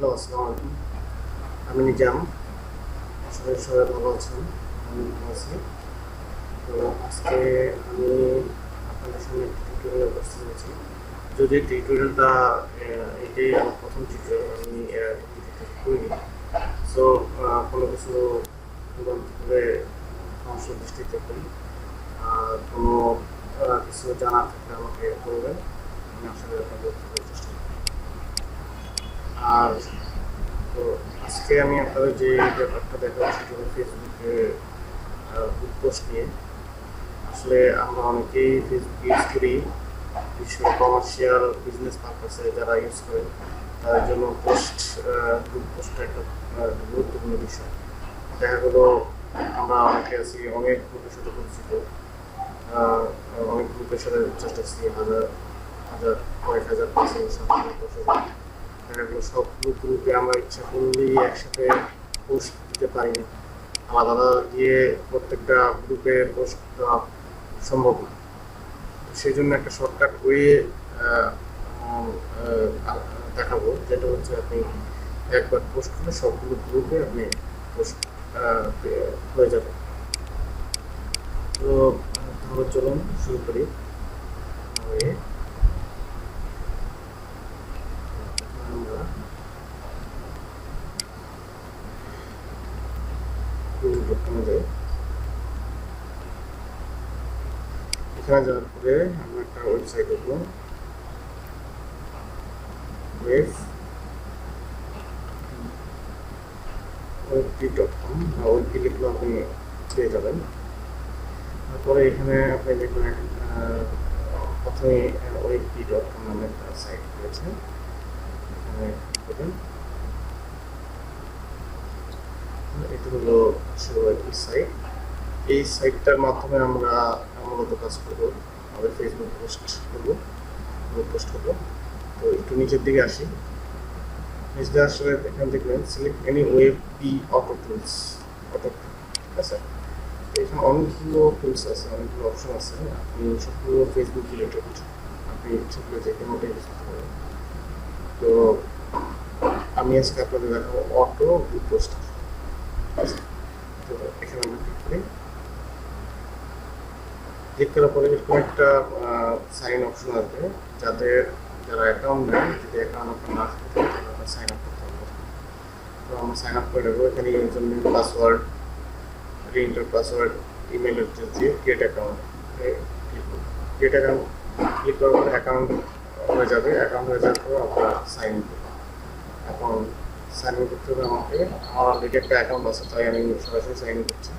Hello, আসসালামু আলাইকুম। আমি নিজাম। আসলে সবাই ভালো আছেন? আমি ভালো আছি। তো আজকে আমি আপনাদের সামনে একটি টিউটোরিয়াল উপস্থিত হয়েছি। যদি টিউটোরিয়ালটা এটাই আমার প্রথম টিউটোরিয়াল, আমি ভিডিওটা করিনি। সো কোনো কিছু ভুলভ্রান্তি করে সমস্যার দৃষ্টিতে করি। আর কোনো কিছু জানার থাকলে আমাকে বলবেন, আমি আসলে আপনাদের উত্তর দেওয়ার চেষ্টা করব। আর তো আজকে আমি আপনাদের যে ব্যাপারটা দেখাবো সেটা হলো ফেসবুকে গ্রুপ পোস্ট নিয়ে। আসলে আমরা অনেকেই ফেসবুক ইউজ করি, বিশেষ করে কমার্শিয়াল বিজনেস পারপাসে যারা ইউজ করে তাদের জন্য গ্রুপ পোস্টটা একটা গুরুত্বপূর্ণ বিষয়। দেখা গেলো আমরা অনেকে আছি, অনেক গ্রুপের সাথে পরিচিত, অনেক গ্রুপের সাথে জাস্ট আছি, হাজার হাজার, কয়েক হাজার, 5,000, 7,000, 10,000। দেখা গেলো সবগুলো গ্রুপে আমরা ইচ্ছা করলেই একসাথে পোস্ট দিতে পারি না। আলাদা আলাদা দিয়ে প্রত্যেকটা গ্রুপে পোস্ট দেওয়া সম্ভব না। সেই জন্য একটা শর্টকাট ওয়ে দেখাবো, যেটা হচ্ছে আপনি একবার পোস্ট করলে সবগুলো গ্রুপে আপনি পোস্ট হয়ে যাবে। তো তাহলে চলুন শুরু করি। আমরা গুগল.com যাই। এখানে যাওয়ার পরে আমরা একটা ওয়েবসাইট দেখবো, webp.com বা ওয়েবপি লিখলে আপনি পেয়ে যাবেন। তারপরে এখানে আপনি দেখবেন প্রথমে webp.com নামে একটা সাইট রয়েছে, এখানে দেখবেন। এটা হলো ওয়েবপি সাইট। এই সাইটটার মাধ্যমে আমরা মূলত কাজ করবো, আমাদের ফেসবুক পোস্ট করবো, পোস্ট করবো। তো একটু নিচের দিকে আসি। নিচে আসলে এখানে দেখবেন select any WebP auto tools, auto, ঠিক আছে। এখানে অনেকগুলো টুলস আছে, অনেকগুলো অপশন আছে, আপনি সবগুলো ফেসবুক রিলেটেড, আপনি ইচ্ছে করে যে কোনোটাই ইউজ করতে পারেন। তো আমি আজকে আপনাদের দেখাবো অটো গ্রুপ পোস্টার। তো এখানে আমরা ক্লিক করি। ক্লিক করার পরে এরকম একটা সাইন অপশন আসবে, যারা অ্যাকাউন্ট নেয়, যদি অ্যাকাউন্ট আপনার না থাকে তাহলে আপনার সাইন আপ করতে হবে। তো আমরা সাইন আপ করে নেবো। এখানে user name, password, re-enter password, email address দিয়ে ক্রিয়েট অ্যাকাউন্ট ক্লিক করব। ক্রিয়েট অ্যাকাউন্ট ক্লিক করার পরে অ্যাকাউন্ট হয়ে যাবে। অ্যাকাউন্ট হয়ে যাওয়ার পর আমরা সাইন ইন করব। এখন সাইন ইন করতে হবে আমাকে, আমার অলরেডি একটা অ্যাকাউন্ট আছে, তাই আমি সরাসরি সাইন ইন করছি।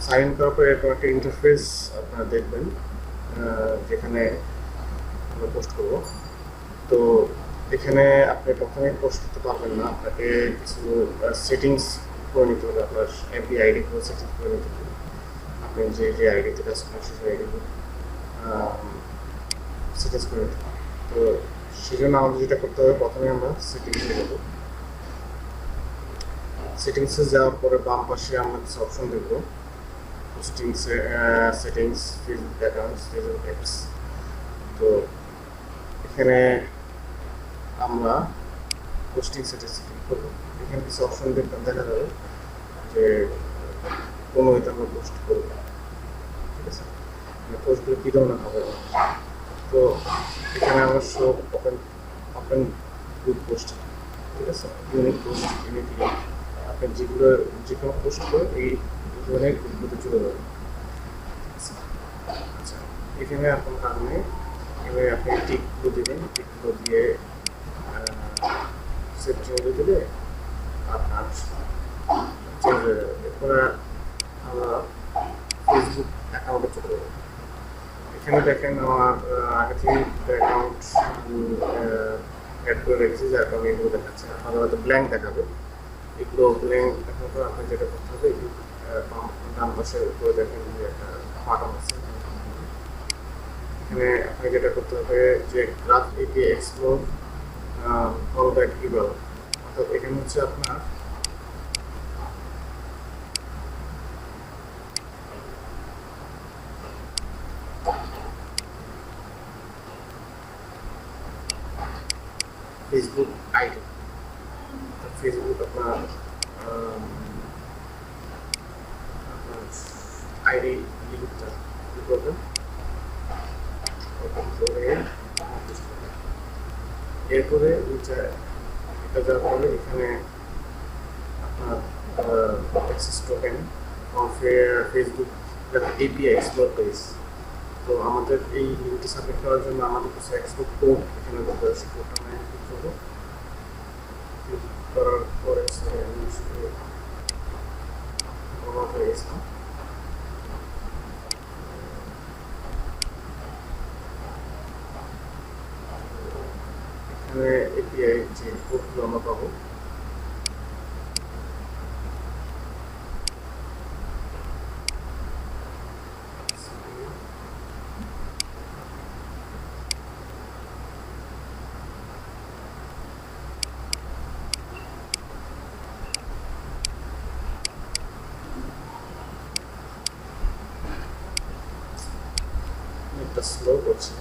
সাইন ইন করার পরে এরকম একটা ইন্টারফেস আপনারা দেখবেন, যেখানে আমরা পোস্ট করব। তো এখানে আপনি প্রথমে পোস্ট করতে পারবেন না, আপনাকে কিছু সেটিংস করে নিতে হবে, আপনার এফবি আইডি করে সেটিংস করে নিতে হবে। আপনি যে আইডিতে কাজ করেন সেই আইডি সেটিংস করে নিতে হবে। তো সেই জন্য আমাদের যেটা করতে হবে, প্রথমে আমরা সেটিংসে যাব। সেটিংসে যাওয়ার পরে বাম পাশে আমরা কিছু অপশন দেখব, settings, Facebook accounts, Facebook apps. তো এখানে আমরা পোস্টিং সেটিংস ক্লিক করবো। এখানে কিছু অপশন দেখা যাবে যে কোনো এটা আমরা পোস্ট করবো, ঠিক আছে, পোস্টগুলো কী ধরনের হবে। তো এখানে আমরা সব ওপেন গ্রুপ পোস্ট, ঠিক আছে, ইউনিক পোস্ট, ইউনিক লিঙ্ক, আপনি যে কোনো পোস্ট করে এই ধরনের গ্রুপগুলোতে চলে যাবে। আচ্ছা, এখানে আপনার কারণে এবার আপনি টিকগুলো দেবেন, টিকগুলো দিয়ে সেভ চেঞ্জ দিলে আপনার চেঞ্জ হয়ে যাবে। এরপরে আমরা ফেসবুক অ্যাকাউন্টে চলে যাবো। এখানে দেখেন আমার আগে থেকে অ্যাকাউন্ট অ্যাড করে রেখেছি, যার কারণে এগুলো দেখাচ্ছে। আপনাদের হয়তো ব্ল্যাঙ্ক দেখাবে, এগুলো ব্ল্যাঙ্ক দেখার পর আপনার যেটা করতে হবে, ডান পাশের উপরে দেখেন যে একটা বাটন আছে, এখানে আপনাকে যেটা করতে হবে যে graph API explore follow that URL, অর্থাৎ এখানে হচ্ছে আপনার ফেসবুক আইডি। ফেসবুক আপনার আইডি লিঙ্কটা কি করবেন, ওপেন করে এরপরে এটা যাওয়ার পরে এখানে আপনার access token Facebook API explore page. তো আমাদের এই লিঙ্কটি সাবমিট করার জন্য আমাদের কিছু এক্সপোর্ট কোড এখানে দিতে হবে। সেই কোডটা আমি ক্লিক করবো, ক্লিক করার পরে আমি হয়ে গেছিলাম। এখানে এপিআই যে কোডগুলো আমরা পাবো একটা স্লো করছে।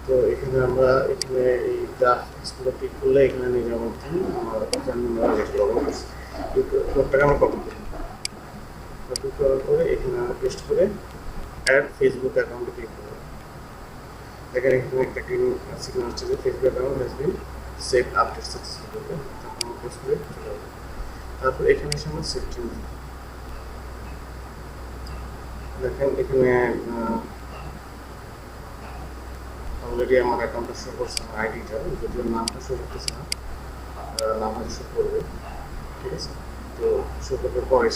তো এখানে আমরা এখানে এই গ্রাফ এক্সপ্লোর ক্লিক করলে এখানে নিজের মধ্যে আমার কোডটাকে আমরা কপি করি। কপি করার পরে এখানে পেস্ট করে অ্যাড ফেসবুক অ্যাকাউন্টে ক্লিক করব। দেখেন এখানে একটা গ্রিন সিগন্যাল আসছে যে Facebook account has been save update successfully. তারপর আমরা পোস্ট করে চলে যাবো। তারপর এখানে এসে আমরা সেটিং দেখেন এখানে অলরেডি আমার অ্যাকাউন্টটা শো করছে, আমার আইডিটা, যদিও নামটা শো করতেছে না, নামটা শো করবে, ঠিক আছে। তো শো করবে পরে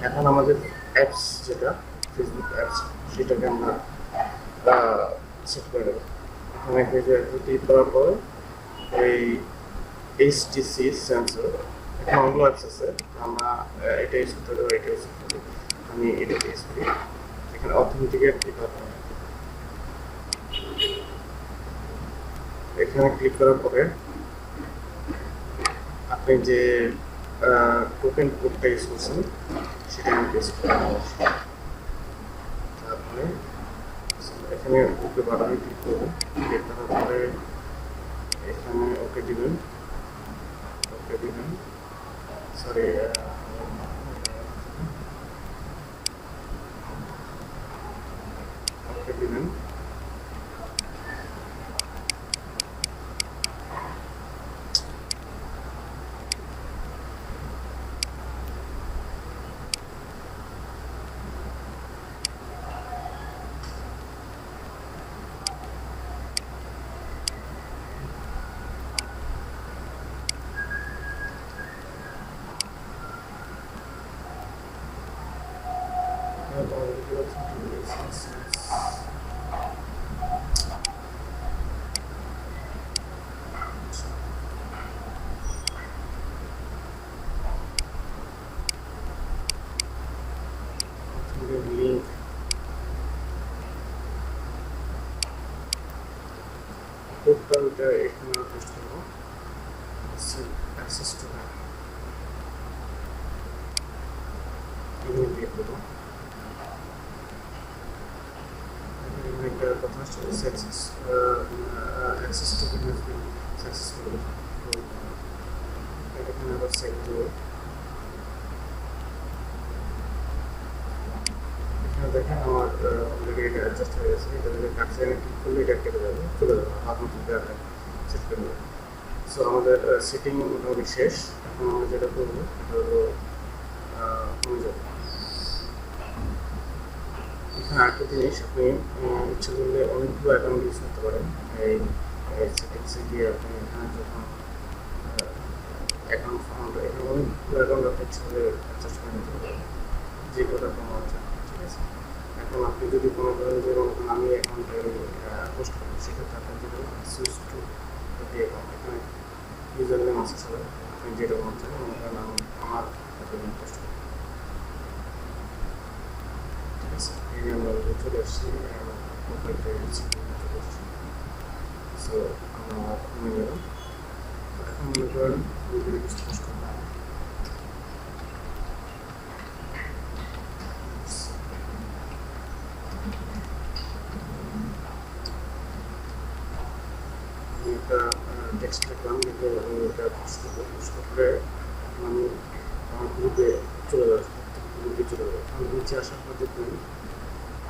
এখন আমাদের অ্যাপস যেটা ফেসবুক অ্যাপস সেটাকে আমরা সেট করে দেবো। এখানে ক্লিক করার পরে এই এইচটিসি সেন্সর এখানে অনেকগুলো অ্যাপস আছে, আমরা এটা ইউজ করতে দেবো, এটা ইউজ করতে দেবো, আমি এটাকে ইউজ করি। এখানে অথেন্টিকেট ক্লিক করতে হবে। এখানে ক্লিক করার পরে আপনি যে টোকেন কোডটা ইউজ করছেন সেটা আমি পেস্ট করব। তারপরে এখানে ওকে বাটনে ক্লিক করবেন, ক্লিক করার পরে এখানে ওকে দিবেন, সরি ওকে দিবেন। লিঙ্ক কোডটা ওটা এখানে পেস্ট করবো, অ্যাক্সেস টু ইমেল দিয়ে করবো। একটা কথা হচ্ছে অ্যাক্সেস টু সাকসেসফুল, এখানে আবার সেভ দেবো। এখানে দেখেন আমার অলরেডি এটা অ্যাডজাস্ট হয়ে গেছে। এটা যদি কাটসাইনে ক্লিক করলে এটা কেটে যাবে, চলে যাবে, আপনার সেট করে দেবে। সো আমাদের সেটিং মোটামুটি শেষ। এখন আমরা যেটা করবো সেটা হলো এখানে আরেকটা জিনিস, আপনি ইচ্ছে করলে অনেকগুলো অ্যাকাউন্ট ইউজ করতে পারেন। এই সেটিংসে গিয়ে আপনি এখানে যখন অ্যাকাউন্ট ফাউন্ড, এখানে অনেকগুলো অ্যাকাউন্ট আপনি ইচ্ছে করে অ্যাডজাস্ট করে নিতে পারেন, যে কোটা কোনো চান, ঠিক আছে। এখন আপনি যদি কোনো ধরেন যে আমি অ্যাকাউন্টে পোস্ট করি, সেক্ষেত্রে আপনি যদি সুইচ টু অ্যাকাউন্ট এখানে ইউজার নেম আছে সবাই, আপনি যেটা মন চান নাম আমার পোস্ট করুন। ঠিক আছে, এই নিয়ে আমরা চলে আসছি প্রোফাইল পেজ চলে আসছি। সো আমরা কমে গেলাম। এখন মনে করেন গুগলে কিছু পোস্ট করবো। একটা টেক্সট লিখলাম, লিখে আমি এটা পোস্ট করবো। পোস্ট করলে আমি আমার গ্রুপে চলে যাবে, গ্রুপে চলে যাবে। আমি নিচে আসার পর দেখবেন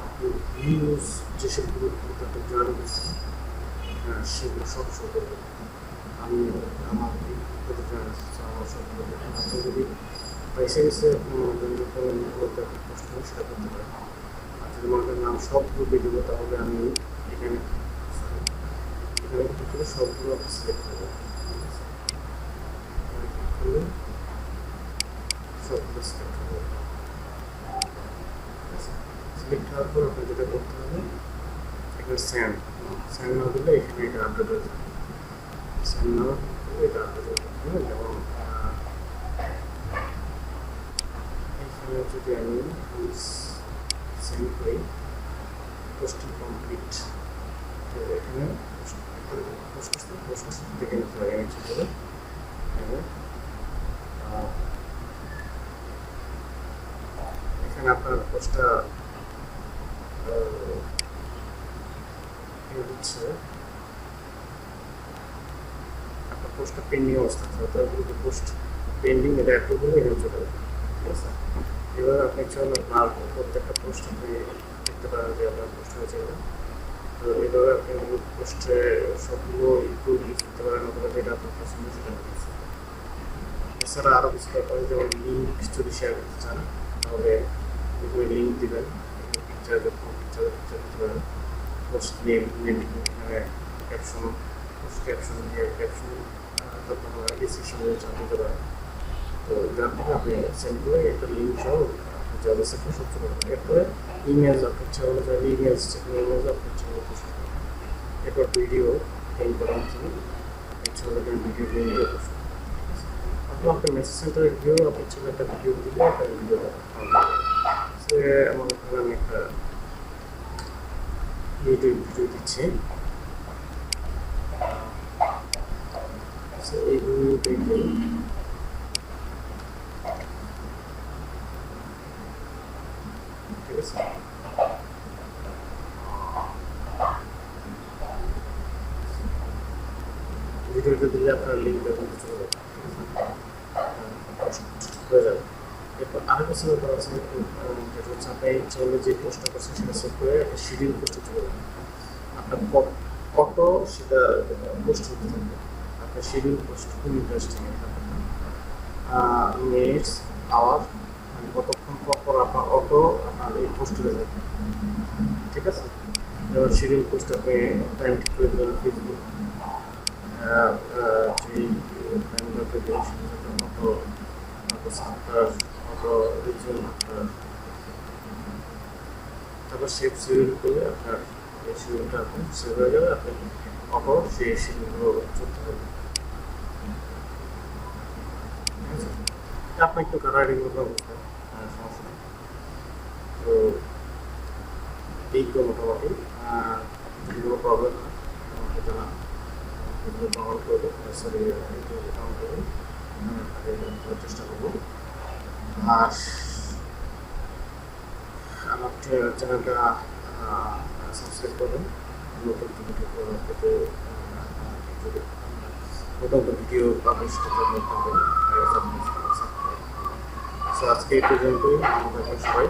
আপনি ভিউজ যেসব গ্রুপগুলোতে আপনি জয়েন করছেন সেগুলো সব শো করবে। আমি আমার প্রতিটা আমার সবগুলো দেখেন। আপনি যদি পয়সা গেছে আপনি বলতে পোস্ট করেন সেটা করতে পারেন। আর যদি মনে করেন আমি সব গ্রুপে দেবো তাহলে আমি এখানে এখানে সবগুলো আপনি সিলেক্ট করবেন। ক্লিক করলে সবগুলো সিলেক্ট করবেন। সিলেক্ট হওয়ার পর আপনি যেটা করতে হবে এখানে সেন্ড না দিলে এখানে এটা আপডেট হয়ে যাবে। সেন্ড না করলে এটা আপডেট হয়ে যাবে। যেমন এখানে যদি আমি সেন্ড করি পোস্টিং কমপ্লিট, তো এখানে পোস্ট দেখে নিতে পারি আমি চলে এবং এখানে আপনার পোস্টটা হচ্ছে আপনার পোস্টটা পেন্ডিং অবস্থা আছে, অর্থাৎ পোস্ট পেন্ডিং এটা অ্যাপ্রুভ হলে এখানে চলে যাবে। ঠিক আছে, এবার আপনি চান আপনার প্রত্যেকটা পোস্ট আপনি দেখতে পারেন যে আপনার পোস্ট হয়েছে কিনা। তো এইভাবে আপনি পোস্টে সবগুলো একটু ইউজ করতে পারেন, অথবা যেটা আপনার পছন্দ সেটা করতে। এছাড়া আরও কিছু ব্যাপারে যেমন লিঙ্ক যদি শেয়ার করতে চান তাহলে এগুলো লিঙ্ক দেবেন, পিকচার দিতে পারেন। পোস্ট নেম এখানে ক্যাপশন, পোস্ট ক্যাপশন দিয়ে ক্যাপশন তারপর ডিসক্রিপশন দিতে পারেন। তো যার থেকে আপনি সেন্ড করে একটা লিঙ্ক সহ জব সেক্টর সব চলে যাবে। এরপরে ইমেজ আপনার ইচ্ছা হলে যাবে, ইমেজ ইমেজ আপনার ইচ্ছা হলে পোস্ট করবেন। এরপর ভিডিও ইম্পর্টেন্ট ইচ্ছা হলে ভিডিও দিয়ে পোস্ট করবেন। অথবা আপনার মেসেজ সেন্টারের ভিডিও আপনার ছেলে একটা ভিডিও দিলে একটা ভিডিও সে আমার ওখানে আমি একটা ইউটিউব ভিডিও দিচ্ছি। এই ভিডিওটাকে ঠিক আছে, ভিডিওটা দিলে আপনার লিঙ্কটা কিন্তু চলে যাবে, হয়ে যাবে। এরপর আরও কিছু ব্যাপার আছে, যেটা হচ্ছে আপনি চাইলে যে পোস্টটা করছেন সেটা সেভ করে একটা শিডিউল পোস্টে চলে যাবে। আপনার কত সেটা পোস্ট হতে থাকবে, আপনার শিডিউল পোস্ট খুব ইন্টারেস্টিং। মিনিটস আওয়ার মানে কতক্ষণ পর আপনার অটো আপনার এই পোস্ট হয়ে যাবে। ঠিক আছে, এবার শিডিউল পোস্ট আপনি টাইম ঠিক করে দেবেন। ফেসবুক যেই টাইমগুলোতে দেবেন সেটা অটো রিজন তারপর সেভ শিডিউল করলে আপনার এই শিডিউলটা আপনি সেভ হয়ে যাবে। আপনি অটো সেই শিডিউলগুলো চলতে হবে। আপনি একটু কাটাকাটি করতে বুঝবেন, সমস্যা নেই। তো এই তো মোটামুটি যেগুলো প্রবলেম হয় আমাকে জানান, এগুলো ডাউনলোড করবে, সরি ডাউনলোড করবে, করার চেষ্টা করবো। আর আমার চ্যানেলটা সাবস্ক্রাইব করবেন নতুন ভিডিও পেতে, নতুন ভিডিও পাবলিশ করতে থাকবেন। আজকে এই পর্যন্তই, আমাদের সবাই